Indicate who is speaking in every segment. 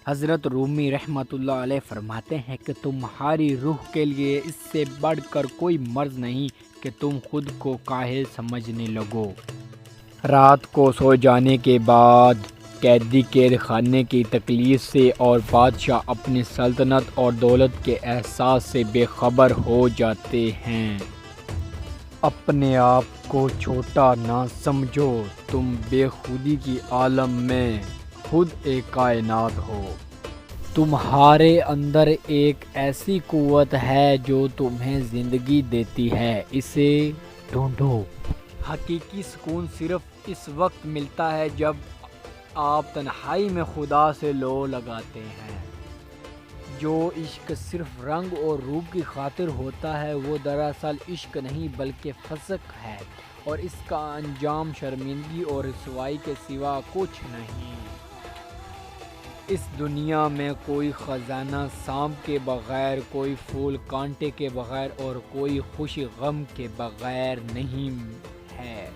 Speaker 1: حضرت رومی رحمۃ اللہ علیہ فرماتے ہیں کہ تمہاری روح کے لیے اس سے بڑھ کر کوئی مرض نہیں کہ تم خود کو کاہل سمجھنے لگو۔ رات کو سو جانے کے بعد قیدی قید خانے کی تکلیف سے اور بادشاہ اپنی سلطنت اور دولت کے احساس سے بے خبر ہو جاتے ہیں۔ اپنے آپ کو چھوٹا نہ سمجھو، تم بے خودی کی عالم میں خود ایک کائنات ہو۔ تمہارے اندر ایک ایسی قوت ہے جو تمہیں زندگی دیتی ہے، اسے ڈھونڈو۔ حقیقی سکون صرف اس وقت ملتا ہے جب آپ تنہائی میں خدا سے لو لگاتے ہیں۔ جو عشق صرف رنگ اور روپ کی خاطر ہوتا ہے وہ دراصل عشق نہیں بلکہ فسق ہے، اور اس کا انجام شرمندگی اور رسوائی کے سوا کچھ نہیں۔ اس دنیا میں کوئی خزانہ سانپ کے بغیر، کوئی پھول کانٹے کے بغیر اور کوئی خوشی غم کے بغیر نہیں ہے۔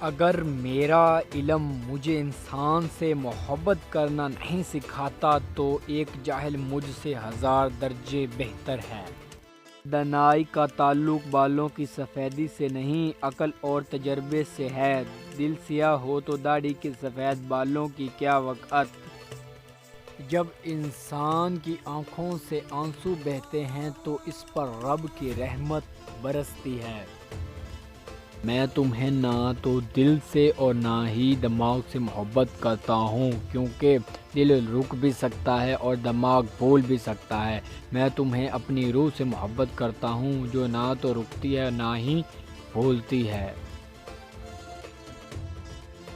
Speaker 1: اگر میرا علم مجھے انسان سے محبت کرنا نہیں سکھاتا تو ایک جاہل مجھ سے 1000 درجے بہتر ہے۔ دانائی کا تعلق بالوں کی سفیدی سے نہیں، عقل اور تجربے سے ہے۔ دل سیاہ ہو تو داڑھی کے سفید بالوں کی کیا وقت۔ جب انسان کی آنکھوں سے آنسو بہتے ہیں تو اس پر رب کی رحمت برستی ہے۔ میں تمہیں نہ تو دل سے اور نہ ہی دماغ سے محبت کرتا ہوں، کیونکہ دل رک بھی سکتا ہے اور دماغ بھول بھی سکتا ہے۔ میں تمہیں اپنی روح سے محبت کرتا ہوں جو نہ تو رکتی ہے نہ ہی بھولتی ہے۔